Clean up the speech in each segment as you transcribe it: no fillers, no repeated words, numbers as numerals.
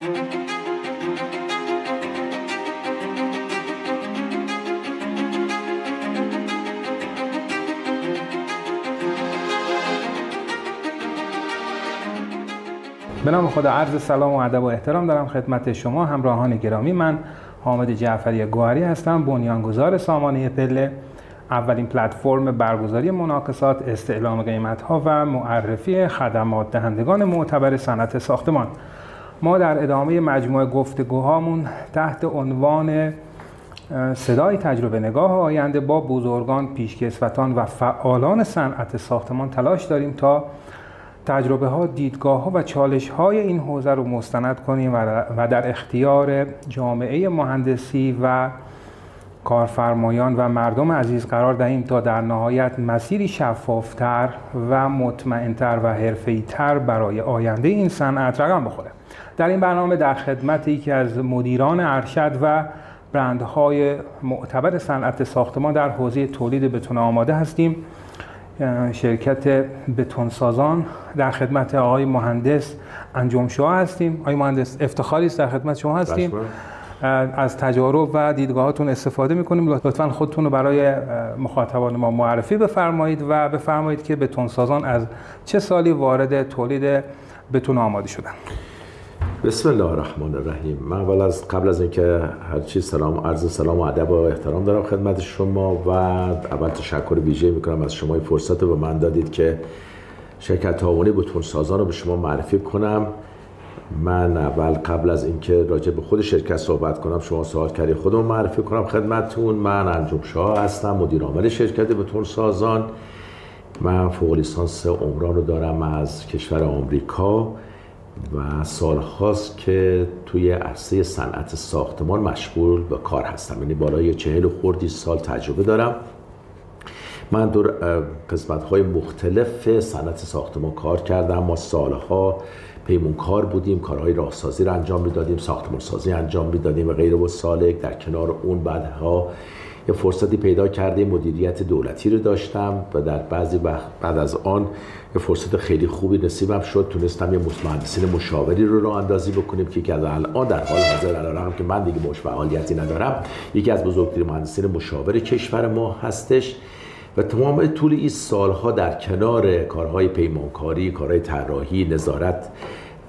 به نام خدا، عرض سلام و ادب و احترام دارم خدمت شما همراهان گرامی. من حامد جعفری گوهری هستم، بنیانگذار سامانه پله، اولین پلتفرم برگزاری مناقصات، استعلام قیمت‌ها و معرفی خدمات دهندگان معتبر صنعت ساختمان. ما در ادامه مجموعه گفتگوهامون تحت عنوان صدای تجربه نگاه آینده با بزرگان، پیشکسوتان و فعالان صنعت ساختمان تلاش داریم تا تجربه ها، دیدگاه ها و چالش های این حوزه رو مستند کنیم و در اختیار جامعه مهندسی و کارفرمایان و مردم عزیز قرار دهیم تا در نهایت مسیری شفافتر و مطمئنتر و حرفه‌ای‌تر برای آینده این صنعت رقم بخوره. در این برنامه در خدمت یکی از مدیران ارشد و برندهای معتبر صنعت ساختمان در حوزه تولید بتون آماده هستیم، شرکت بتونسازان. در خدمت آقای مهندس انجم‌شاه هستیم. آقای مهندس، افتخاری است در خدمت شما هستیم. از تجارب و دیدگاهاتون استفاده می‌کنیم. لطفاً خودتون رو برای مخاطبان ما معرفی بفرمایید و بفرمایید که بتونسازان از چه سالی وارد تولید بتون آماده شدن. بسم الله الرحمن الرحیم. من قبل از اینکه هر چیز عرض سلام و ادب و احترام دارم خدمت شما و اول تشکر ویژه میکنم از شما. این فرصت رو به من دادید که شرکت تعاونی بتونسازان رو به شما معرفی کنم. من اول قبل از اینکه راجع به خود شرکت صحبت کنم، شما سوال کردید، خودم معرفی کنم خدمتتون. من انجم‌شاه هستم، مدیر عامل شرکت بتونسازان. من فوق لیسانس عمران رو دارم از کشور آمریکا و سال هاست که توی عرصه صنعت ساختمان مشغول به کار هستم، یعنی بالای 40 خردی سال تجربه دارم. من در قسمت‌های مختلف صنعت ساختمان کار کردم. ما سالها پیمانکار بودیم، کارهای راهسازی رو انجام میدادیم، ساختمان سازی انجام میدادیم و غیره و سالک. در کنار اون بعدها یه فرصتی پیدا کرده مدیریت دولتی رو داشتم و در بعضی وقت بعد از آن یه فرصت خیلی خوبی نصیبم شد، تونستم یه مهندسین مشاوری رو راه اندازی بکنیم که الان در حال حاضر علیرغم که من دیگه باهاش فعالیتی ندارم، یکی از بزرگترین مهندسین مشاور کشور ما هستش. و تمام طول این سالها در کنار کارهای پیمانکاری، کارهای طراحی، نظارت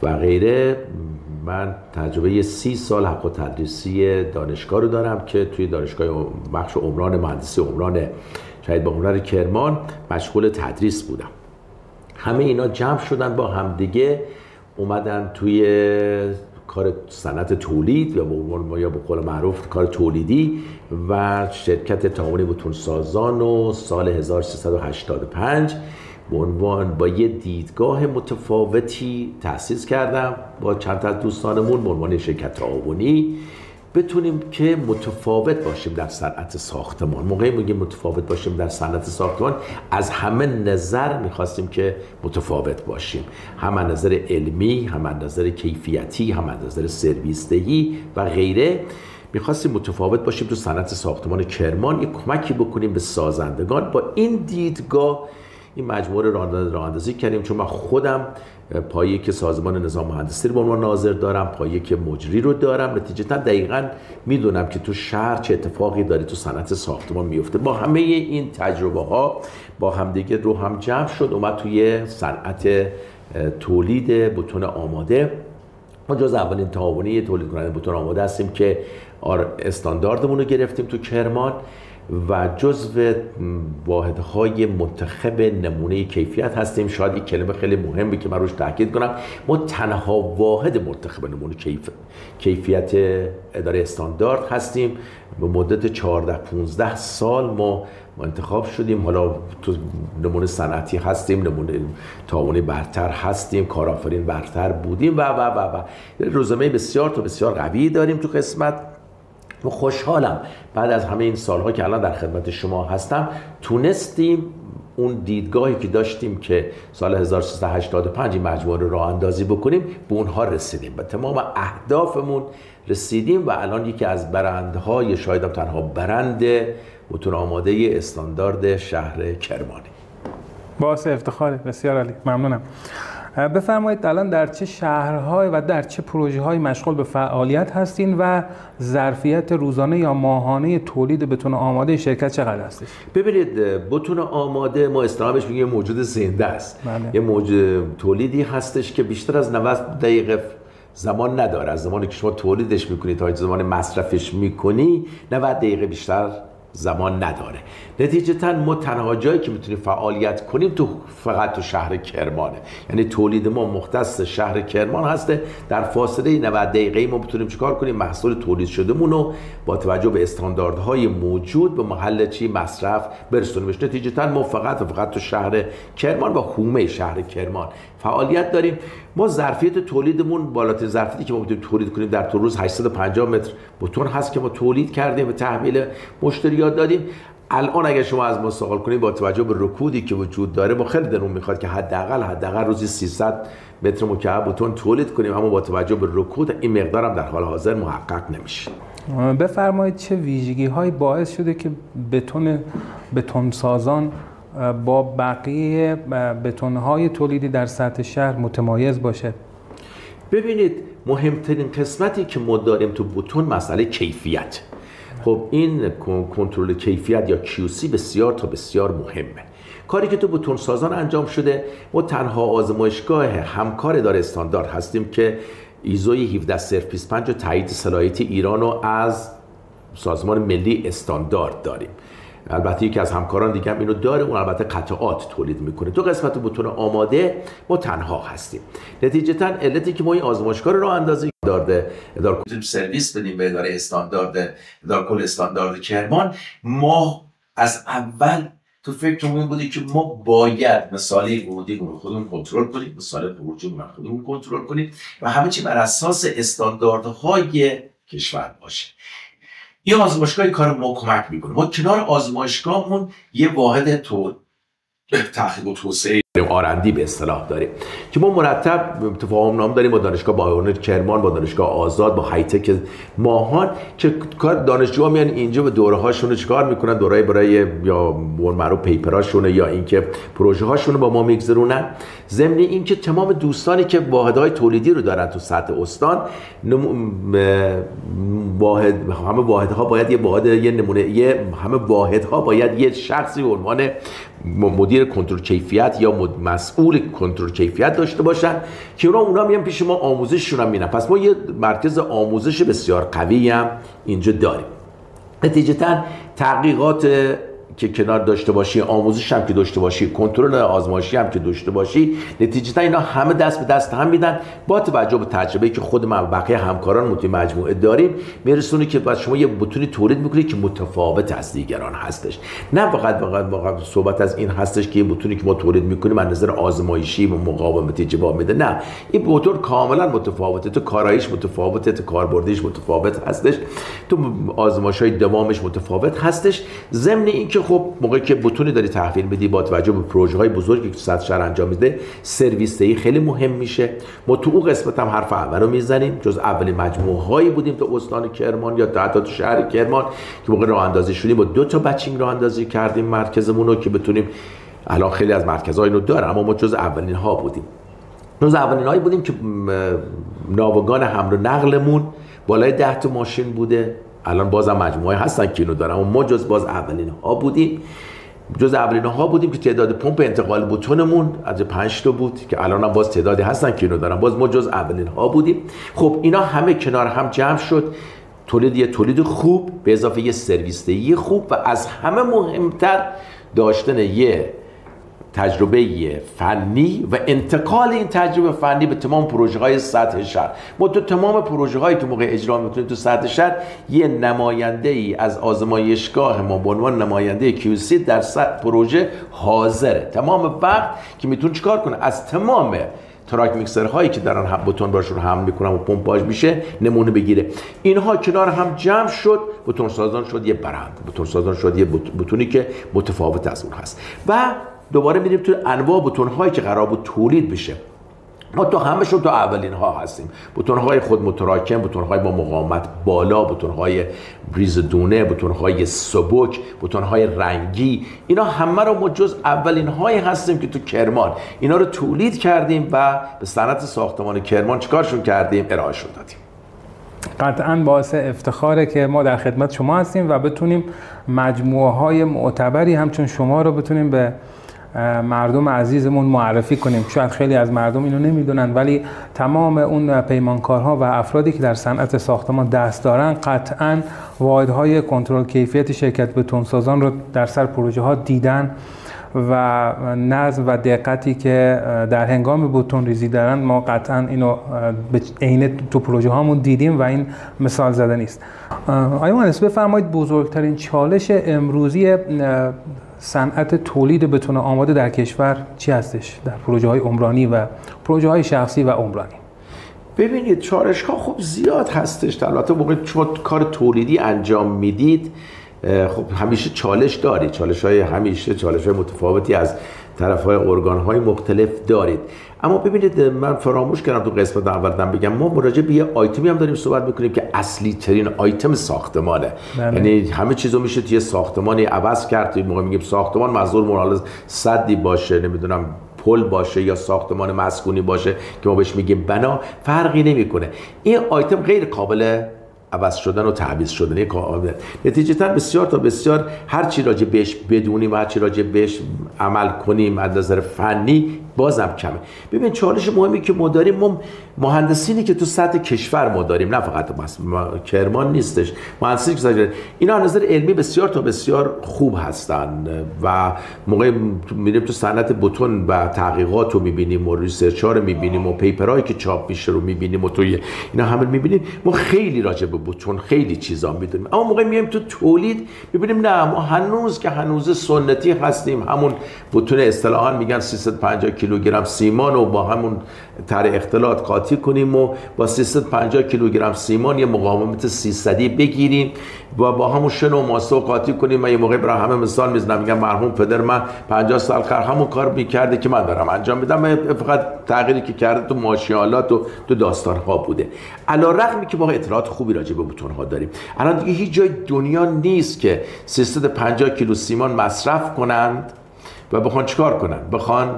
و غیره، من تجربه 30 سال حق تدریسی دانشگاه رو دارم که توی دانشگاه بخش عمران مهندسی عمران شهید باهنر کرمان مشغول تدریس بودم. همه اینا جمع شدن با همدیگه اومدن توی کار صنعت تولید یا به قول معروف کار تولیدی و شرکت تعاونی بتونسازان و سال 1385 به عنوان با یه دیدگاه متفاوتی تأسیس کردم با چند تا از دوستانمون به عنوان شرکت تعاونی بتونیم که متفاوت باشیم در صنعت ساختمان. موقعی میگیم متفاوت باشیم در صنعت ساختمان، از همه نظر میخواستیم که متفاوت باشیم، هم از نظر علمی، هم از نظر کیفیتی، هم از نظر سرویس دهی و غیره. میخواستیم متفاوت باشیم تو صنعت ساختمان کرمان، یک کمکی بکنیم به سازندگان. با این دیدگاه این مجموعه راه اندازی کردیم، چون من خودم پایه که سازمان نظام مهندسی رو به عنوان ناظر دارم، پایه که مجری رو دارم، نتیجتا دقیقاً میدونم که تو شهر چه اتفاقی داره تو صنعت ساختمان میفته. با همه این تجربه ها با همدیگه رو هم جمع شد، اومد توی صنعت تولید بتون آماده. ما جز اولین تعاونی تولید کننده بتون آماده هستیم که استانداردمون رو گرفتیم تو کرمان و جزو واحدهای منتخب نمونه کیفیت هستیم. شاید این کلمه خیلی مهمه که من روش تاکید کنم، ما تنها واحد منتخب نمونه کیفیت اداره استاندارد هستیم. به مدت 14-15 سال ما انتخاب شدیم. حالا تو نمونه صنعتی هستیم، نمونه تعاونی برتر هستیم، کارآفرین برتر بودیم و رزومه بسیار قوی داریم تو قسمت. و خوشحالم بعد از همه این سالها که الان در خدمت شما هستم تونستیم اون دیدگاهی که داشتیم که سال 1385 این مجموعه رو راه اندازی بکنیم به اونها رسیدیم، به تمام اهدافمون رسیدیم و الان یکی از برندهای، شایدم تنها برند بتون آماده استاندارد شهر کرمانی. باعث افتخاره. بسیار عالی، ممنونم. بفرمایید الان در چه شهرهای و در چه پروژه‌های مشغول به فعالیت هستین و ظرفیت روزانه یا ماهانه تولید بتون آماده شرکت چقدر هستش؟ ببینید بتون آماده ما اصطلاحش میگیم موجود زنده است. یه موجود تولیدی هستش که بیشتر از 90 دقیقه زمان نداره. از زمانی که شما تولیدش میکنی تا زمان مصرفش میکنی 90 دقیقه بیشتر زمان نداره. نتیجتا ما تنها جایی که میتونیم فعالیت کنیم فقط تو شهر کرمانه. یعنی تولید ما مختص شهر کرمان هسته. در فاصله 90 دقیقه‌ای ما میتونیم چیکار کنیم؟ محصول تولید شدهمون رو با توجه به استانداردهای موجود به محل مصرف برسونیمش. نتیجتا ما فقط تو شهر کرمان و حومه شهر کرمان فعالیت داریم. ما ظرفیت تولیدمون بالاترین ظرفیتی که ما میتونیم تولید کنیم در طول روز 850 متر بتون هست که ما تولید کردیم و تحویل مشتریات دادیم. الان اگر شما از ما سوال کنید با توجه به رکودی که وجود داره ما خیلی دلمون میخواد که حداقل روزی 300 متر مکعب بتون تولید کنیم، اما با توجه به رکود این مقدار هم در حال حاضر محقق نمیشه. بفرمایید چه ویژگی هایی باعث شده که بتون سازان با بقیه بتون‌های تولیدی در سطح شهر متمایز باشه؟ ببینید مهمترین قسمتی که ما داریم تو بتون مسئله کیفیت. خب این کنترل کیفیت یا QC بسیار مهمه. کاری که تو بتون سازان انجام شده، ما تنها آزمایشگاه همکار اداره استاندارد هستیم که ایزوی 17025 و تایید صلاحیت ایران رو از سازمان ملی استاندارد داریم. البته یکی از همکاران دیگه هم اینو داره، اون البته قطعات تولید میکنه. تو قسمت بتون آماده ما تنها هستیم. نتیجتا علتی که ما این آزمایشگاه رو اندازه اداره کل سرویس بدیم به اداره استاندارد کل استاندارد کرمان، ما از اول تو فکرمون این بودی که ما باید مسائل ورودی رو خودمون کنترل کنیم، مسائل خروجی رو خودمون کنترل کنیم و همه چی بر اساس استانداردهای کشور باشه. این آزمایشگاه کار ما کمک میکنه. ما کنار آزمایشگاهمون یه واحد تحقیق و توسعه آرندی به اصطلاح داریم که ما مرتب تفاهم نامه داریم با دانشگاه بایونر کرمان، با دانشگاه آزاد، با هایتک ماهان که کار دانشجوها میان اینجا به دوره هاشون رو چیکار میکنن، دوره برای یا معروف پیپراشون یا اینکه پروژه هاشون رو با ما میگذرونن. ضمن اینکه تمام دوستانی که واحدهای تولیدی رو دارن تو سطح استان، همه واحدها باید همه واحدها باید یه شخصی به عنوان مدیر کنترل کیفیت یا مسئول کنترل کیفیت داشته باشن که اونا میان پیش ما آموزششون هم میدن. پس ما یه مرکز آموزش بسیار قوی هم اینجا داریم. نتیجتا تحقیقات که کنار داشته باشی، آموزش هم که داشته باشی، کنترل آزمایشی هم که داشته باشی، نتیجتا اینا همه دست به دست هم میدن. با توجه به تجربه‌ای که خود من و بقیه همکاران تو مجموعه داریم میرسونه که بعد شما یه بتونی تولید میکنید که متفاوت از دیگران هستش. نه فقط صحبت از این هستش که یه بتونی که ما تولید میکنیم از نظر آزمایشی و مقاومتی جواب میده. نه، این بتون کاملا متفاوته، تو کاراییش متفاوته، تو کاربردیش متفاوت هستش، تو آزمایش‌های دوامش متفاوت هستش. ضمن اینکه خب موقعی که بتونی داری تحویل بدی با توجه به پروژه‌های بزرگی که سطح شهر انجام میده، سرویس دهی خیلی مهم میشه. ما تو اون قسمت هم حرف اول رو میزنیم. جز اولین مجموعه‌هایی بودیم تو استان کرمان یا حتی تو شهر کرمان که موقع راه اندازی شدیم با 2 تا بچینگ راه اندازی کردیم مرکزمون رو که بتونیم، الان خیلی از مرکزها اینو داره اما ما جز اولین ها بودیم. جز اولین هایی بودیم که ناوگان حمل و نقلمون بالای 10 تا ماشین بوده. الان بازم مجموعه هستن که اینو دارن اما ما جز باز اولین ها بودیم. جز اولین ها بودیم که تعداد پمپ انتقال بتونمون از 5 تا بود که الان هم باز تعدادی هستن که اینو دارن. باز ما جز اولین ها بودیم. خب اینا همه کنار هم جمع شد تولید خوب به اضافه یه سرویس دهی خوب و از همه مهمتر داشتن یه تجربه فنی و انتقال این تجربه فنی به تمام پروژه‌های سطح شهر. ما تو تمام پروژه‌هایی که موقع اجرا می‌کنیم تو سطح شهر یه نماینده‌ای از آزمایشگاه ما به عنوان نماینده QC در سطح پروژه حاضره تمام وقت که میتونه چیکار کنه، از تمام تراک میکسرهایی که دارن بتون باشون حمل میکنن و پمپاژ میشه نمونه بگیره. اینها کنار هم جمع شد، بتون سازان شد یه برند، بتون سازان شد یه بتونی که متفاوت از اون هست. و دوباره میریم تو انواع بتون‌هایی که قرار بود تولید بشه. ما تو همشون تو اولین ها هستیم. بتون‌های خود متراکم، بتون‌های با مقاومت بالا، بتون‌های ریزدونه، بتون‌های سبک، بتون‌های رنگی، اینا همه رو ما جز اولین هایی هستیم که تو کرمان اینا رو تولید کردیم و به صنعت ساختمان کرمان چیکارشون کردیم؟ ارائهشون دادیم. قطعاً باعث افتخاره که ما در خدمت شما هستیم و بتونیم مجموعه‌های معتبری همچون شما رو بتونیم به مردم عزیزمون معرفی کنیم. شاید خیلی از مردم اینو نمیدونن، ولی تمام اون پیمانکارها و افرادی که در صنعت ساختمان دست دارن قطعاً واحدهای کنترل کیفیت شرکت بتونسازان رو در سر پروژه ها دیدن و نظم و دقتی که در هنگام بتون ریزی دارن ما قطعاً اینو به عین تو پروژه هامون دیدیم و این مثال زده نیست. آقای مهندس بفرمایید بزرگترین چالش امروزی صنعت تولید بتون آماده در کشور چی هستش در پروژه های عمرانی و پروژه های شخصی و عمرانی؟ ببینید چالش ها خب زیاد هستش. البته موقع چون کار تولیدی انجام میدید خب همیشه چالش دارید، چالش های متفاوتی از طرف های ارگان های مختلف دارید. اما ببینید من فراموش کردم تو قسمت اول بگم ما مراجع به یه آیتمی هم داریم صحبت میکنیم که اصلی ترین آیتم ساختمانه. یعنی همه چیزو میشه توی ساختمانی عوض کرد. توی موقع میگیم ساختمان منظور مراد سدی باشه، نمیدونم پل باشه یا ساختمان مسکونی باشه که ما بهش میگیم بنا، فرقی نمیکنه. این آیتم غیر قابل عوض شدن و تعویض شدن. نتیجتاً بسیار تا بسیار هر چی راجع بهش بدونیم و هر چی راجع بهش عمل کنیم از نظر فنی بازم کمه. ببین چالش مهمی که ما داریم، ما مهندسینی که تو سطح کشور ما داریم، نه فقط کرمان نیستش، مهندسینی که اینا از نظر علمی بسیار تا بسیار خوب هستن و موقع میریم تو صنعت بتون و تحقیقات رو میبینیم و ریسرچ ها رو میبینیم و پیپرهایی که چاپ میشه رو میبینیم و توی اینا همه میبینیم، ما خیلی راجع به بتون خیلی چیزا میدونیم. اما موقع میایم تو تولید میبینیم نه، ما هنوز سنتی هستیم. همون بتون اصطلاحاً میگن 350 کیلوگرم سیمان و با همون طرح اختلاط قاطی کنیم و با 350 کیلوگرم سیمان یه مقاومت 300 بگیریم و با همون شن و ماسه قاطی کنیم. من یه موقع برای همه مثال میزنم، میگم مرحوم پدر من 50 سال قبل همون کار میکرده که من دارم انجام میدم، فقط تغییری که کرده تو ماشینالات و تو داستانها بوده. علی‌رغمی که ما اطلاعات خوبی راجع به بتون‌ها داریم، الان دیگه هیچ جای دنیا نیست که 350 کیلو سیمان مصرف کنند و بخوان چیکار کنن؟ بخوان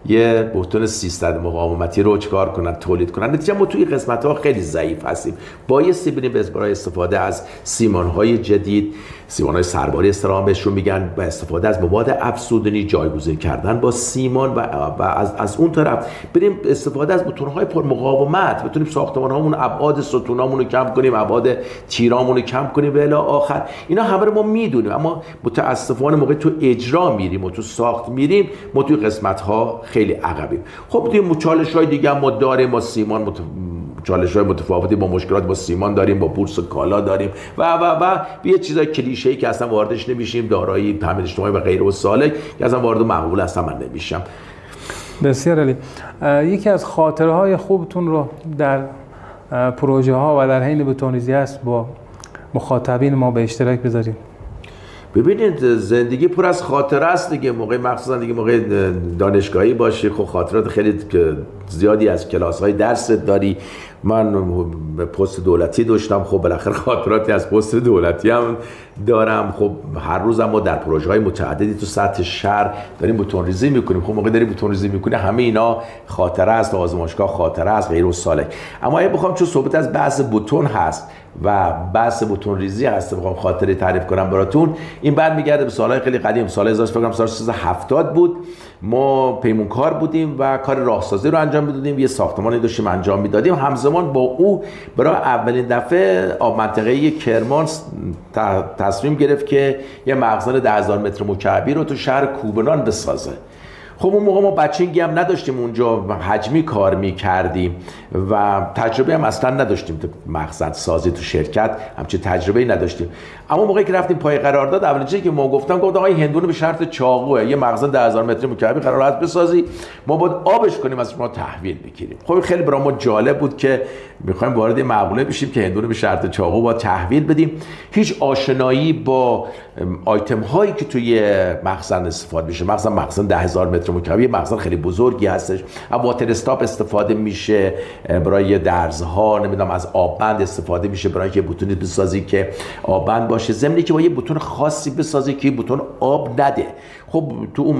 یه بتون 300 مقاومتی رو چیکار کنن؟ تولید کنن. نتیجه ما توی قسمت‌ها خیلی ضعیف هستیم. بایستی بریم برای استفاده از سیمان‌های جدید، سیمان‌های سرباری اصطلاحاً بهشون میگن، و استفاده از مواد افزودنی، جایگزین کردن با سیمان و از اون طرف بریم استفاده از بتون‌های پر مقاومت، بتونیم ساختمان‌هامون ابعاد ستونامون رو کم کنیم، ابعاد تیرامون رو کم کنیم و الی آخر. اینا همه رو ما میدونیم، اما متأسفانه موقع تو اجرا میریم و تو ساخت میریم ما توی قسمت‌ها خیلی عقبیم. خب توی چالش‌های دیگه ما داریم، ما سیمان چالش‌های متفاوتی با مشکلات با سیمان داریم، با بورس کالا داریم و یه چیزای کلیشه‌ای که اصلا واردش نمیشیم، دارایی تامین اجتماعی و غیره و سالک که اصلا وارد مقبول اصلا من نمیشم. بسیار عالی. یکی از خاطره‌های خوبتون رو در پروژه ها و در حین بتون‌ریزی است با مخاطبین ما به اشتراک بذارید. ببینید زندگی پر از خاطره است دیگه. مخصوصا دیگه موقع دانشگاهی باشی خب خاطرات خیلی زیادی از کلاس‌های درس داری. من پست دولتی داشتم، خب بالاخره خاطراتی از پست دولتی هم دارم. خب هر روز ما در پروژه‌های متعددی تو سطح شهر داریم بتون‌ریزی می‌کنیم. خب موقع داریم بتون‌ریزی می‌کنی همه اینا خاطره است، آزمایشگاه خاطره است، غیر و سالک. اما اگه بخوام چون صحبت از بحث بتون هست و بحث بتون‌ریزی هست بخوام خاطره تعریف کنم براتون، این برمیگرده به سال‌های خیلی قدیم. سال 1370 بود. ما پیمونکار بودیم و کار راهسازی رو انجام میدادیم، یه ساختمانی داشتیم انجام میدادیم. همزمان با او برای اولین دفعه منطقه کرمان تصمیم گرفت که یه مخزن 10,000 متر مکعبی رو تو شهر کوبنان بسازه. خب اون موقع ما بچگی هم نداشتیم، اونجا حجمی کار میکردیم و تجربه هم اصلا نداشتیم تو مخزن سازی تو شرکت، همچین تجربه‌ای نداشتیم. اما موقعی که رفتیم پای قرارداد، اولین چیزی که ما گفتم آقا هندونه به شرط چاقوه، یه مخزن 10,000 متر مکعبی قرار است بسازی، ما باید آبش کنیم از شما تحویل بگیریم. خب خیلی برای ما جالب بود که می‌خوایم وارد مقوله بشیم که هندونه به شرط چاقو باید تحویل بدیم. هیچ آشنایی با آیتم هایی که توی مخزن استفاده میشه، مخزن 10,000 متر احتمال کبیر. یه مخزن خیلی بزرگی هستش. از واتر استاپ استفاده میشه برای درزها، نمیدونم از آببند استفاده میشه برای اینکه بتونی بسازی که آببند باشه، ضمن که با یه بتون خاصی بسازی که بتون آب نده. خب تو اون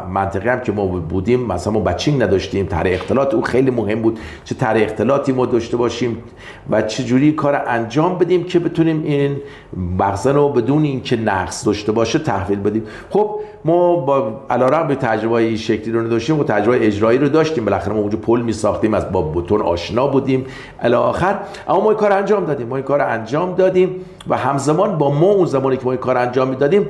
منطقه هم که ما بودیم مثلا ما بچینگ نداشتیم، طرح اختلاط اون خیلی مهم بود، چه طرح اختلاطی ما داشته باشیم و چه جوری کار انجام بدیم که بتونیم این مخزن رو بدون اینکه نقص داشته باشه تحویل بدیم. خب ما با علیرغم به تجربه این شکلی رو نداشتیم و تجربه اجرایی رو داشتیم، بالاخره ما اونجا پل می‌ساختیم، از با بتون آشنا بودیم الی آخر، اما ما این کار انجام دادیم و همزمان با ما اون زمانی که ما این کار انجام میدادیم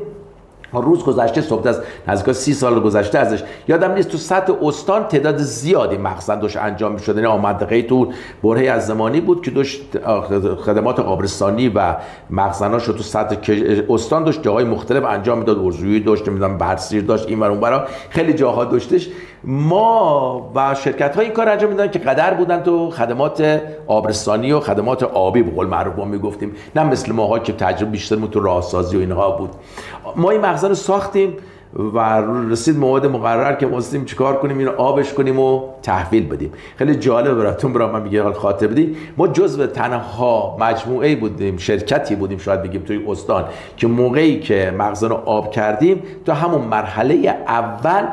روز گذشته، صحبت از نزدیک 30 سال گذشته ازش، یادم نیست تو سطح استان تعداد زیادی مخزن داشت انجام می‌شد. یعنی منطقه‌ای تو برهه‌ای از زمانی بود که داشت خدمات آبرسانی و مخزناش رو تو سطح استان داشت جاهای مختلف انجام میداد، ارزویی داشت، نمیدونم برسیر داشت، این ور اون ور خیلی جاها داشتش. ما و شرکت‌ها این کار انجام میدادن که قدر بودن تو خدمات آبرسانی و خدمات آبی به قول معروف ما میگفتیم، نه مثل ماها که تجربه بیشترمون تو راهسازی و اینها بود. ما این مخزن رو ساختیم و رسید موعد مقرر که واسطیم چیکار کنیم، اینو آبش کنیم و تحویل بدیم. خیلی جالب براتون من میگه حال خاطر بدی، ما جزو تنها مجموعه بودیم، شرکتی بودیم شاید بگیم توی استان که موقعی که مخزن رو آب کردیم تا همون مرحله اول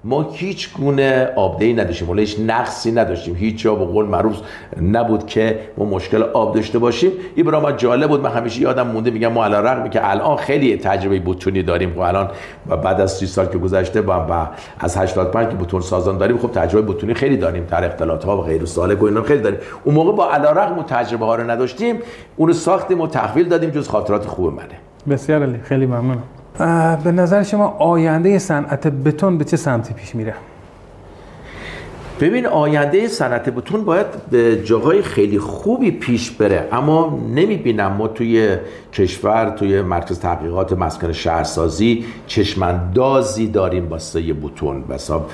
ما هیچ گونه آبدهی نداشتیم، ولی هیچ نقصی نداشتیم، هیچ جا به قول معروف نبود که ما مشکل آب داشته باشیم. این برای ما جالب بود. من همیشه یادم مونده، میگم ما علیرغم که الان خیلی تجربه بتونی داریم و الان بعد از 30 سال که گذشته و از 85 که بتون سازان داریم، خب تجربه بتونی خیلی داریم، طرح اختلاط‌ها و غیر سالک و اینا خیلی داریم. اون موقع با علیرغم تجربه ها رو نداشتیم، اون رو ساختیم و تحویل دادیم، جز خاطرات خوب منه. بسیار عالی، خیلی ممنونم. به نظر شما آینده صنعت بتون به چه سمتی پیش میره؟ ببین، آینده صنعت بتون باید به جاهای خیلی خوبی پیش بره، اما نمیبینم ما توی کشور، توی مرکز تحقیقات مسکن شهرسازی چشماندازی داریم واسه بتون. بسا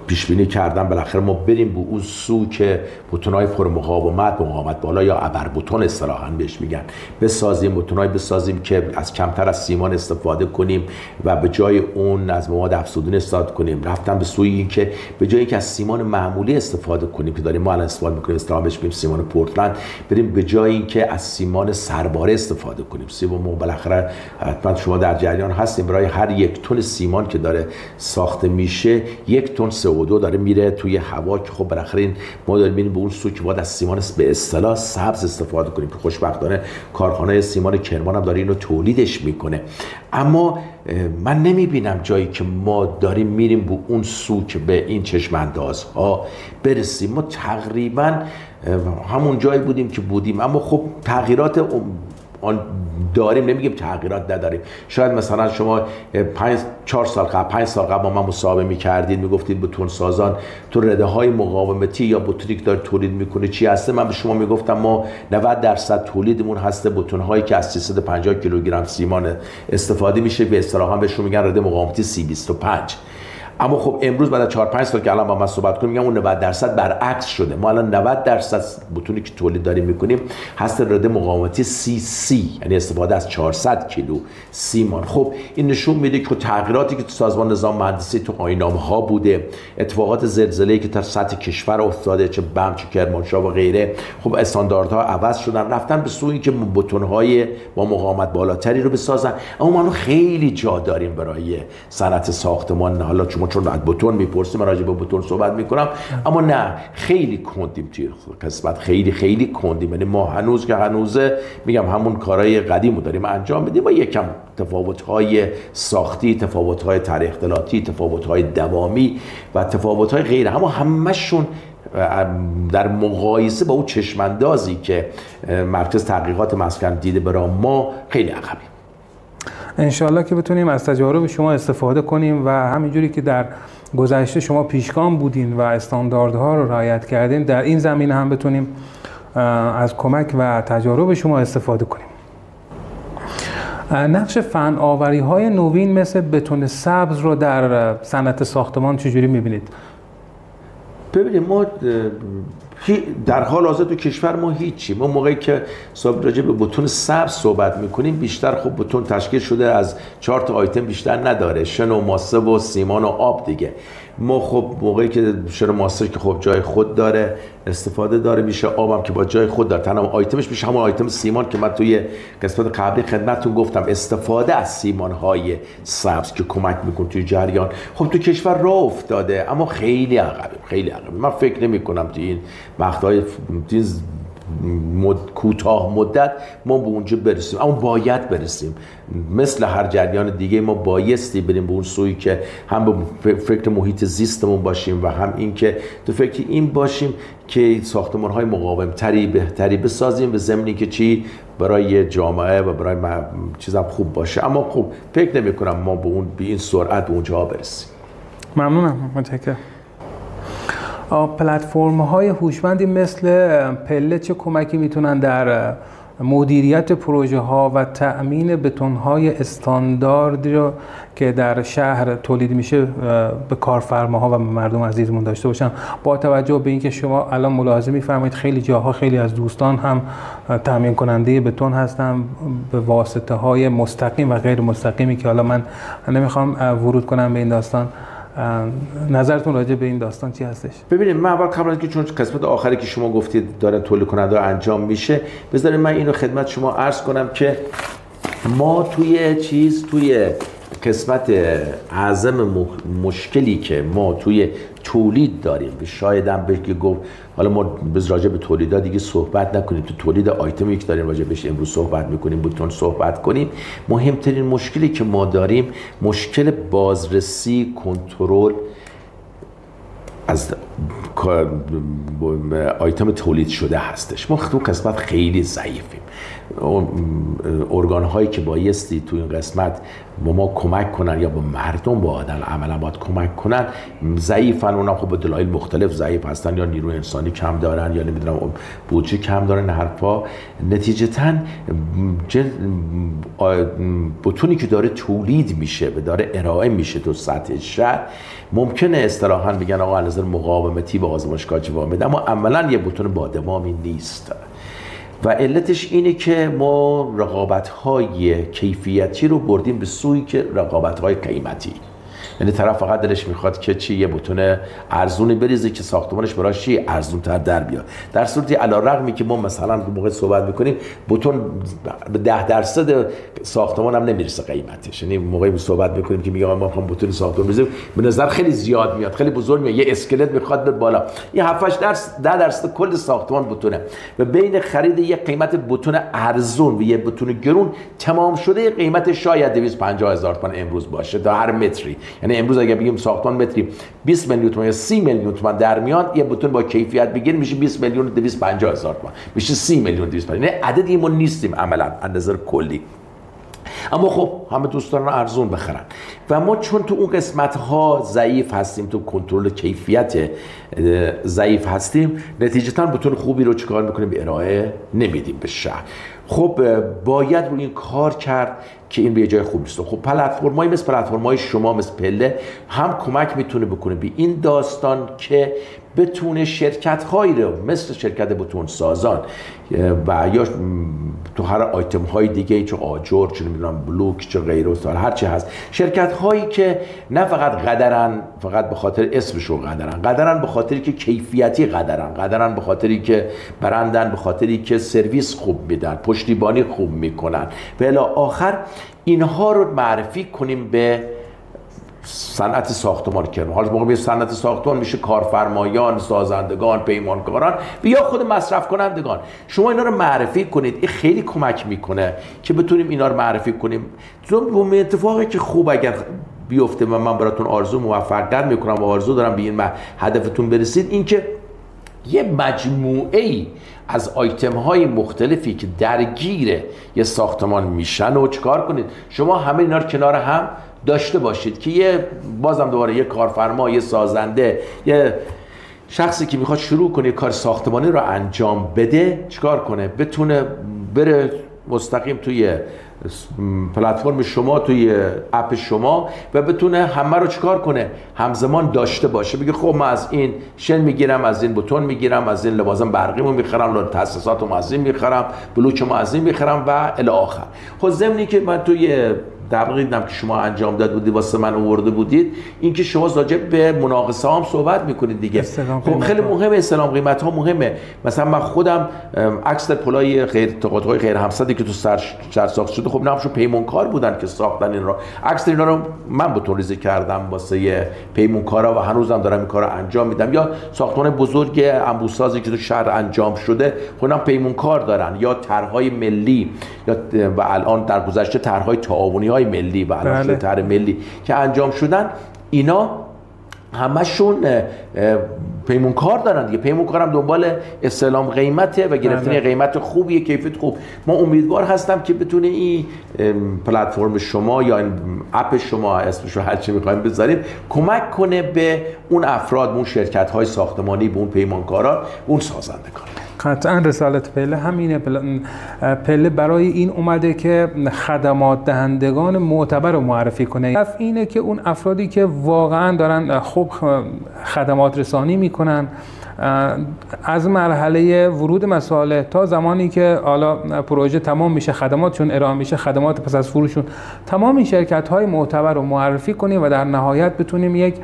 پیش بینی کردن بالاخره ما بریم به اون سو که بتون‌های مقاومت بالا یا ابر بتون اصطلاحاً بهش میگن بسازیم، بتون‌های بسازیم که از کمتر از سیمان استفاده کنیم و به جای اون از مواد افزودنی استفاده کنیم. رفتن به سوی این که به جای اینکه از سیمان معمولی استفاده کنیم که داریم ما الان استفاده می‌کنیم، اصطلاحاً بهش میگیم سیمان پورتلند، بریم به جای اینکه از سیمان سرباره استفاده کنیم. سیمان بالاخره حتما شما در جریان هستیم، برای هر 1 تن سیمان که داره ساخته میشه 1 تن CO2 داره میره توی هوا، که خب بالاخره این ما داریم میریم به اون سو که باید از سیمان به اصطلاح سبز استفاده کنیم که خوشبختانه کارخانه سیمان کرمان هم داره اینو تولیدش میکنه. اما من نمیبینم جایی که ما داریم میریم به اون سو که به این چشماندازها برسیم. ما تقریبا همون جایی بودیم که بودیم، اما خب تغییرات داریم، نمیگیم تغییرات نداریم. شاید مثلا شما 4 سال قبل 5 سال قبل با من مصاحبه می‌کردید، میگفتید بتون سازان تو رده‌های مقاومتی یا بتونی که داره تولید میکنه چی هسته، من به شما میگفتم ما 90% تولیدمون هسته بتون‌هایی که از 350 کیلوگرم سیمان استفاده میشه، به اصطلاح هم بهشون میگن رده مقاومتی C25. اما خب امروز بعد از 4-5 سال که الان با من صحبت کنیم، میگم اون 90% برعکس شده. ما الان 90% بتونی که تولید داریم میکنیم هست رده مقاومتی CC، یعنی استفاده از 400 کیلو سیمان. خب این نشون میده که تغییراتی که تو سازمان نظام مهندسی تو آیین‌نامه‌ها بوده، اتفاقات زلزله‌ای که در سطح کشور افتاده، چه بم چه کرمانشاه و غیره، خب استانداردها عوض شدن، رفتن به سوی که بتون‌های با مقاومت بالاتری رو بسازن. اما ما خیلی جا داریم برای صنعت ساختمان. حالا چون از بتون میپرسیم، راجع به بتون صحبت میکنم، اما نه، خیلی کندیم توی قسمت، خیلی کندیم. یعنی ما هنوزه میگم همون کارهای قدیمو داریم انجام بدیم و یکم تفاوت‌های ساختی، تفاوت‌های طرح اختلاطی، تفاوت‌های دوامی و تفاوت‌های غیره، اما همشون در مقایسه با اون چشماندازی که مرکز تحقیقات مسکن دیده برای ما خیلی عقبیم. انشالله که بتونیم از تجارب شما استفاده کنیم و همینجوری که در گذشته شما پیشگام بودین و استانداردها رو رعایت کردین، در این زمینه هم بتونیم از کمک و تجارب شما استفاده کنیم. نقش فناوری‌های نوین مثل بتون سبز رو در صنعت ساختمان چجوری می‌بینید؟ ببینید، ما در حال حاضر تو کشور ما هیچی. ما موقعی که راجع به بتون سبز صحبت میکنیم بیشتر خب بتون تشکیل شده از 4 تا آیتم بیشتر نداره، شن و ماسه و سیمان و آب دیگه. ما خب موقعی که شن و ماسه که خب جای خود داره استفاده داره میشه، آبم که با جای خود داره، تنها آیتمش میشه همون آیتم سیمان که من توی قسمت قبلی خدمتتون گفتم، استفاده از سیمان‌های سبز که کمک میکنه توی جریان. خب تو کشور راه افتاده اما خیلی عقبه. من فکر نمی‌کنم تو این مقطع کوتاه مدت ما به اونجا برسیم، اما باید برسیم. مثل هر جریان دیگه ما بایستی بریم به اون سویی که هم به فکر محیط زیستمون باشیم و هم این که تو فکر این باشیم که ساختمان‌های مقاوم تری بهتری بسازیم، به ضمنی که چی برای جامعه و برای چیزام خوب باشه. اما خب فکر نمی‌کنم ما به این سرعت به اونجا برسیم. ممنونم، متشکرم. پلتفرم‌های هوشمندی مثل پله چه کمکی میتونن در مدیریت پروژه ها و تأمین بتون‌های استانداردی رو که در شهر تولید میشه به کارفرماها و مردم عزیزمون داشته باشن، با توجه به اینکه شما الان ملاحظه می‌فرمایید خیلی جاها خیلی از دوستان هم تامین کننده بتون هستن به واسطه‌های مستقیم و غیر مستقیمی که حالا من نمیخوام ورود کنم به این داستان. نظرتون راجع به این داستان چی هستش؟ ببینید من اول قبل از اینکه چون قسمت آخری که شما گفتید داره تولید کننده انجام میشه، بذارید من اینو خدمت شما عرض کنم که ما توی قسمت اعظم مشکلی که ما توی تولید داریم، شاید هم بگه گفت حالا ما راجع به تولیدات دیگه صحبت نکنیم، تو تولید آیتمی که داریم راجع بهش امروز صحبت میکنیم بتون صحبت کنیم. مهمترین مشکلی که ما داریم مشکل بازرسی کنترل از آیتم تولید شده هستش. ما تو قسمت خیلی ضعیفیم. ارگان هایی که بایستی تو این قسمت با ما کمک کنن یا با مردم با آدم عملا باید کمک کنن ضعیفن. اونا خب به دلایل مختلف ضعیف هستن، یا نیروی انسانی کم دارن یا نمیدونم بودجه کم دارن حرفا. نتیجتاً بتونی که داره تولید میشه و داره ارائه میشه تو سطح شهر ممکنه اصطلاحاً بگن آقا از نظر مقاومتی به آزمایشگاه جواب میده، اما عملاً یه بتون با دوامی نیست. و علتش اینه که ما رقابت‌های کیفیتی رو بردیم به سوی که رقابت‌های قیمتی. یعنی طرف فقط دلش میخواد که چی یه بتون ارزونی بریزه که ساختمانش براش چی ارزون‌تر در بیاد، در صورتی علی‌رغمی که ما مثلا موقع صحبت میکنیم بتون به 10% ساختمان هم نمیرسه قیمتش. یعنی موقعی صحبت میکنیم که میگم ما میخوام بتون ساختمان بریزیم به نظر خیلی زیاد میاد، خیلی بزرگ میاد، یه اسکلت میخواد به بالا، این 7-8% کل ساختمان بتونه. و بین خرید یه قیمت بتون ارزون و یه بتون گرون تمام شده قیمت شاید 250,000 تومان امروز باشه تا هر متری. یعنی امروز اگه بگیم ساختمان متری 20 میلیون تومان یا 30 میلیون تومان در میاد، یه بتون با کیفیت بگیر میشه 20 میلیون و 250,000 تومان، میشه 30 میلیون 250. یعنی عددی ما نیستیم عملا از نظر کلی. اما خب همه دوست دارن ارزون بخرن و ما چون تو اون قسمت ها ضعیف هستیم، تو کنترل کیفیت ضعیف هستیم، نتیجتا بتون خوبی رو چیکار میکنیم؟ به ارائه نمیدیم به شهر. خب باید روی این کار کرد که این به جای خوب نیست. خب پلتفرم‌های مثل پلتفرم‌های شما مثل پله هم کمک میتونه بکنه به این داستان که بتونه شرکت‌هایی رو مثل شرکت بتون سازان و یا تو هر آیتم های دیگه چه آجر چه نمیدونم بلوک چه غیره هر چی هست، شرکت‌هایی که نه فقط قدرن فقط به خاطر اسمشون قدرن به خاطری که کیفیتی قدرن به خاطری که برندن، به خاطری که سرویس خوب میدن، پشتیبانی خوب میکنن و الی آخر اینها رو معرفی کنیم به صنعت ساختمان کرد. حالا موقع صنعت ساختمان میشه کارفرمایان، سازندگان، پیمانکاران و یا خود مصرف کنندگان. شما اینا رو معرفی کنید، این خیلی کمک میکنه که بتونیم اینا رو معرفی کنیم. چون اتفاقی که خوب اگر بیفته و من براتون آرزو موفقیت میکنم و آرزو دارم به این هدفتون برسید، این که یه مجموعه‌ای از آیتم های مختلفی که درگیر یه ساختمان میشن و چیکار کنید شما همه اینا رو کنار هم داشته باشید که یه بازم دوباره یه کارفرما، یه سازنده، یه شخصی که میخواد شروع کنه کار ساختمانی رو انجام بده چیکار کنه؟ بتونه بره مستقیم توی پلتفرم شما، توی اپ شما و بتونه همه رو چیکار کنه، همزمان داشته باشه. بگه خب من از این شن میگیرم، از این بوتون میگیرم، از این لوازم برقیمو میخرم، تاسیساتمو از این میخرم، بلوچمو از این میخرم و الی آخر. خب ضمنی که من توی در دیدم که شما انجام داد بودید واسه من آورده بودید، این که شما راجع به مناقصه هم صحبت میکنید دیگه. خب خیلی مهمه، استلام قیمت ها مهمه. مثلا من خودم اکثر پلای غیر تقاطعی غیر همسدی که تو سر ساخت شده، خب نامشون پیمانکار بودن که ساختن این رو. اکثر اینا رو من به طور ریزی کردم واسه پیمانکارا و هنوزم دارم این کارو انجام میدم. یا ساختمان بزرگ انبوسازی که تو شهر انجام شده، خودم پیمانکار دارن، یا طرحهای ملی، یا و الان در گذشته طرحهای تعاونی ملی و الان شده طرح ملی که انجام شدن، اینا همشون پیمانکار دارن دیگه. پیمانکار هم دنبال استعلام قیمته و گرفتن قیمت خوبیه، کیفیت خوب. ما امیدوار هستم که بتونه این پلتفرم شما یا این اپ شما، اسمش رو هر چی می‌خواید بذارید، کمک کنه به اون افراد، اون شرکت‌های ساختمانی، به اون پیمانکارا، اون سازندگان. قطعا رسالت پله همینه. پله برای این اومده که خدمات دهندگان معتبر رو معرفی کنه. اینه که اون افرادی که واقعا دارن خوب خدمات رسانی میکنن، از مرحله ورود مسائل تا زمانی که حالا پروژه تمام میشه، خدماتشون ارائه میشه، خدمات پس از فروششون، تمام این شرکت‌های معتبر رو معرفی کنیم و در نهایت بتونیم یک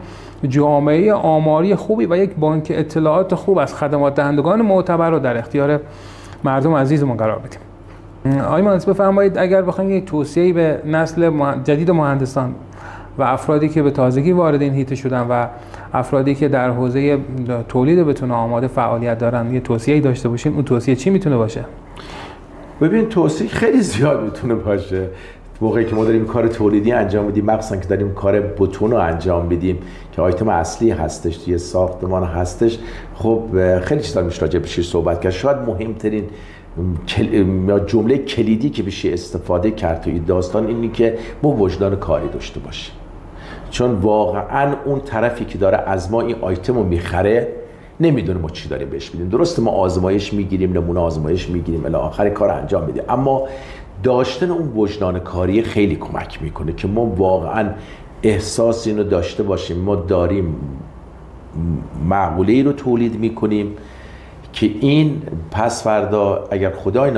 جامعه آماری خوبی و یک بانک اطلاعات خوب از خدمات دهندگان معتبر رو در اختیار مردم عزیزمون قرار بدیم. آقای مهندس بفرمایید اگر بخوایم یک توصیه‌ای به نسل جدید مهندسان و افرادی که به تازگی وارد این حیطه شدن و افرادی که در حوزه تولید بتون آماده فعالیت دارن، یه توصیه‌ای داشته باشیم، اون توصیه چی میتونه باشه؟ ببین توصیه خیلی زیاد میتونه باشه. موقعی که ما داریم کار تولیدی انجام میدیم، مخصوصا که داریم کار بتون رو انجام میدیم که آیتم اصلی هستش، توی ساختمان هستش، خب خیلی چیزا میشه راجع بهش صحبت کرد. شاید مهمترین جمله کلیدی که بشه استفاده کرد توی داستان اینی که ما وجدان کاری داشته باشیم. چون واقعا اون طرفی که داره از ما این آیتم رو میخره نمیدونه ما چی داریم بهش میدیم. درسته ما آزمایش میگیریم، نمونه آزمایش میگیریم، الی آخر کار انجام میدیم، اما داشتن اون وجدان کاری خیلی کمک میکنه که ما واقعا احساس اینو داشته باشیم ما داریم معقوله‌ای رو تولید میکنیم که این پس فردا اگر خدای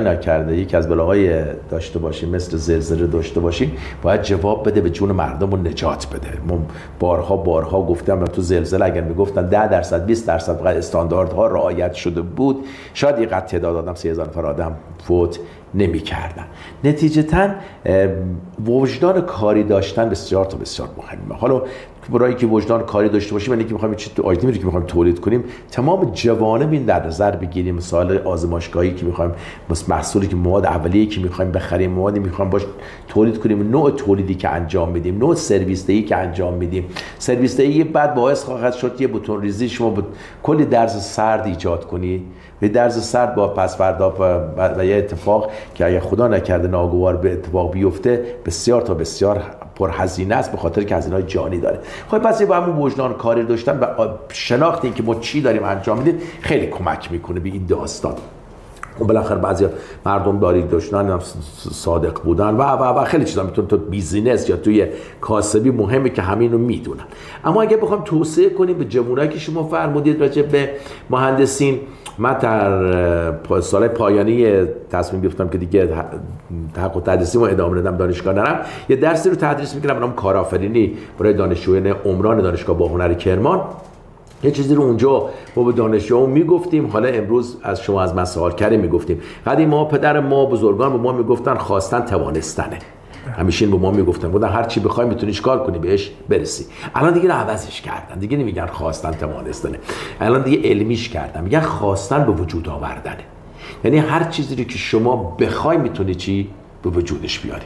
ناکرده یکی از بلاهای داشته باشیم، مثل زلزله داشته باشیم، باید جواب بده، به جون مردم رو نجات بده. ما بارها گفتم تو زلزله اگر میگفتن 10% 20% فقط استانداردها رعایت شده بود، شاید یه قد تعداد آدم 30,000 نفر آدم فوت نمی کردن. نتیجتاً وجدان کاری داشتن بسیار مهمه. حالا برای که وجدان کاری داشته باشیم، یعنی که می‌خوایم چه آیتمی رو که می‌خوایم تولید کنیم تمام جوانب این در نظر بگیریم. مثال آزمایشگاهی که می‌خوایم، محصولی که مواد اولیه‌ای که می‌خوایم بخریم، موادی می‌خوایم باش تولید کنیم، نوع تولیدی که انجام میدیم، نوع سرویس دهی که انجام میدیم. سرویس دهی بعد باعث خواهد شد یه بتون ریزی شما کلی درز سرد ایجاد کنی. به درز سرد با پس فردا و یه اتفاق که اگه خدا نکرده ناگوار به اتفاق بیفته بسیار پرهزینه است، به خاطر که هزینه‌های جانی داره. خب پس با همون وجدان کاری داشتن و شناخت این که ما چی داریم انجام میدیم خیلی کمک میکنه به این داستان. و بالاخره بعضی مردم داری داشتن، صادق بودن و خیلی چیزا میتونه تو بیزینس یا توی کاسبی مهمه که همین رو میدونن. اما اگه بخوام توصیه کنیم به جوانایی که شما فرمودید راجع به مهندسین، من در سال پایانی تصمیم گرفتم که دیگه حق و تدریسیمو ادامه ندم، دانشگاه نرم. یه درسی رو تدریس می‌کردم به نام کارآفرینی برای دانشجویان عمران دانشگاه باهنر کرمان. یه چیزی رو اونجا ما به دانشجوها میگفتیم، حالا امروز از شما از من سوال کردیم میگفتیم. قدیم ما پدر ما بزرگان به ما میگفتن خواستن توانستنه. همیشه این به ما میگفتن بودن هر چی بخوای میتونی کار کنی بهش برسی. الان دیگه عوضش کردن، دیگه نمیگن خواستن توانستنه، الان دیگه علمیش کردن، میگن خواستن به وجود آوردنه. یعنی هر چیزی رو که شما بخوای میتونی چی به وجودش بیاری.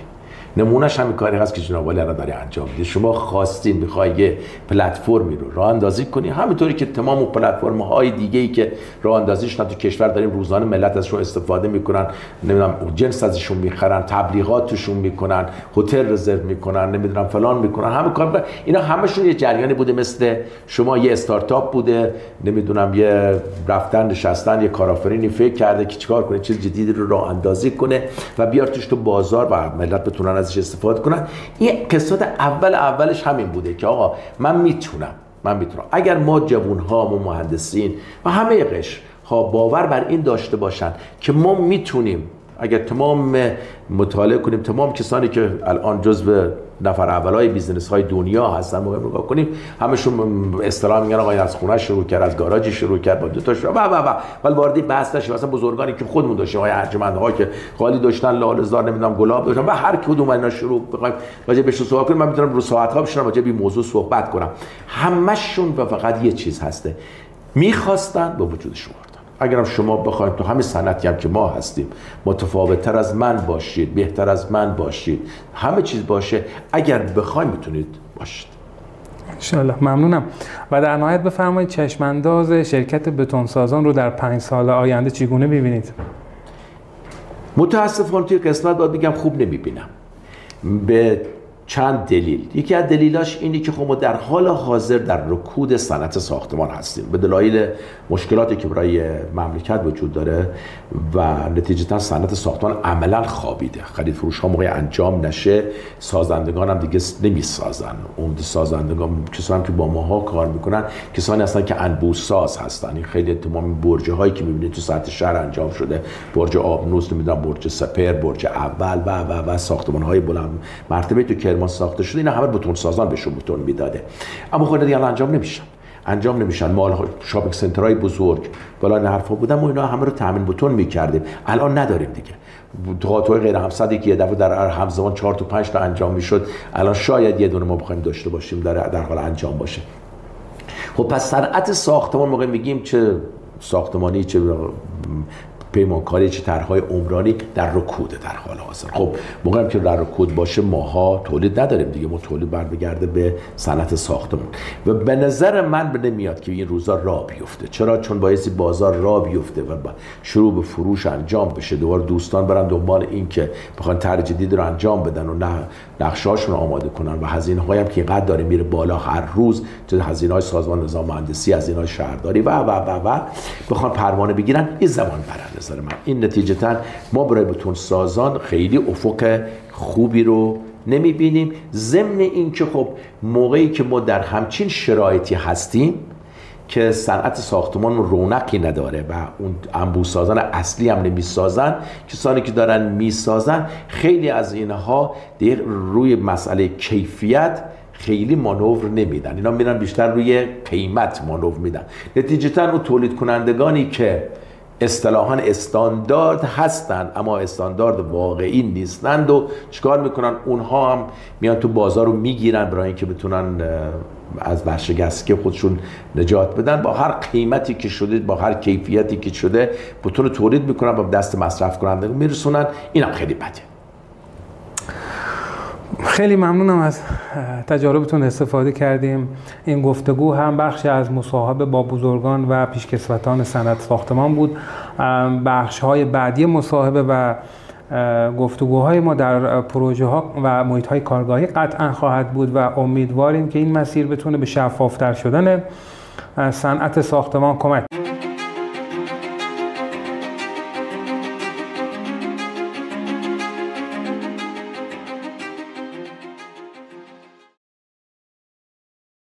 نمونهش همین کاری هست که جناب عالی الان داره انجام میده. شما خواستین میخوای یه پلتفرمی رو راه اندازی کنی، همینطوری که تمام اون پلتفرم‌های دیگه‌ای که راه اندازیش تو کشور داریم روزانه ملت ازشون استفاده میکنن، نمیدونم جنس ازشون میخرن، تبلیغاتشون میکنن، هتل رزرو میکنن، نمیدونم فلان میکنن، همه کار اینا همشون یه جریانی بوده مثل شما یه استارتاپ بوده، نمیدونم یه رفتن نشستن یه کارآفرینی فکر کرده که چیکار کنه چیز جدیدی رو راه اندازی کنه و بیار توش تو بازار و ملت بتونن ازش استفاده کنن. این قصه اولش همین بوده که آقا من میتونم اگر ما جوان‌ها و مهندسین و همه قشر ها باور بر این داشته باشن که ما میتونیم، اگر تمام مطالعه کنیم تمام کسانی که الان جزو نفر اولای بیزنس های دنیا هستن موقع نگاه کنیم، همشون اصطلاح میگن آقا از خونه شروع کرد، از گاراژی شروع کرد، با دو تا شروع ولی واردی بحث نشه. مثلا بزرگانی که خودمون داشتیم، آقای ارجمندها که خالی داشتن، لاله‌زار نمیدونم گلاب داشتن و هر کدوم اینا شروع بخوایم راجع بهش صحبت کنیم، من میتونم رو ساعت ها بشینم راجع به این موضوع صحبت کنم. همشون فقط یه چیز هسته، میخواستن به وجودش آوردن. اگرم شما بخواید تو همین صنعتی هم که ما هستیم متفاوت‌تر از من باشید، بهتر از من باشید، همه چیز باشه، اگر بخواید میتونید باشید. انشالله. ممنونم. و در نهایت بفرمایید چشمانداز شرکت بتونسازان رو در 5 سال آینده چگونه می‌بینید؟ متاسفانه توی قسمت باید بگم خوب نمی‌بینم، به چند دلیل. یکی از دلیلاش اینه که خب ما در حال حاضر در رکود صنعت ساختمان هستیم به دلایل مشکلاتی که برای مملکت وجود داره و نتیجتا صنعت ساختمان عملا خوابیده. خرید فروش ها موقع انجام نشه، سازندگان هم دیگه نمیسازن. اون سازندگان کسانی که با ماها کار میکنن کسانی هستن که انبوه ساز هستن. این خیلی تمام برج هایی که میبینید تو سطح شهر انجام شده، برج آبنوس، نمیدونم برج سپر، برج اول و ساختمان های بلند مرتبه تو ما ساخته شده، اینا همه بتون سازان بهشون بتون میداده، اما خود دیگه انجام نمیشن. مال شاپینگ سنترهای بزرگ بالا این حرفا بودن، ما اینا همه رو تامین بتون میکردیم، الان نداریم دیگه. قاطع غیر همصدی که یه دفعه در همزمان 4 تا 5 تا انجام میشد، الان شاید یه دونه ما بخوایم داشته باشیم در حال انجام باشه. خب پس صنعت ساختمان موقع میگیم چه ساختمانی چه پیمانکاری چه طرح‌های عمرانی در رکوده در حال حاضر. خب موقعی که در رکود باشه ماها تولید نداریم دیگه، ما تولید برمیگرده به صنعت ساختمان و به نظر من نمیاد که این روزا راه بیفته. چرا؟ چون بایستی بازار راه بیفته و شروع به فروش انجام بشه، دوباره دوستان برن دنبال این که بخوان طرح جدید رو انجام بدن و نقشه‌هاشون رو آماده کنن و هزینه‌هایی هم که اینقدر داره میره بالا هر روز، چه هزینه‌های سازمان نظام مهندسی، هزینه‌های شهرداری و بخوان پروانه بگیرن، این زمان بره. من این نتیجتا ما برای بتون سازان خیلی افق خوبی رو نمیبینیم. ضمن این که خب موقعی که ما در همچین شرایطی هستیم که صنعت ساختمان رونقی نداره و اون انبوه سازان اصلی هم نمیسازن، کسانی که دارن میسازن خیلی از اینها دیگه روی مسئله کیفیت خیلی مانور نمیدن، اینا میرن بیشتر روی قیمت مانور میدن. نتیجتا اون تولید کنندگانی که اصطلاحاً استاندارد هستند اما استاندارد واقعی نیستند و چیکار میکنن؟ اونها هم میان تو بازار رو میگیرن برای اینکه بتونن از ورشکستگی خودشون نجات بدن. با هر قیمتی که شده، با هر کیفیتی که شده بتون تولید میکنن و به دست مصرف کننده میرسونن. اینم خیلی بده. خیلی ممنونم از تجاربتون استفاده کردیم. این گفتگو هم بخشی از مصاحبه با بزرگان و پیشکسوتان صنعت ساختمان بود. بخش‌های بعدی مصاحبه و گفتگوهای ما در پروژه ها و محیط های کارگاهی قطعا خواهد بود و امیدواریم که این مسیر بتونه به شفافتر شدن صنعت ساختمان کمک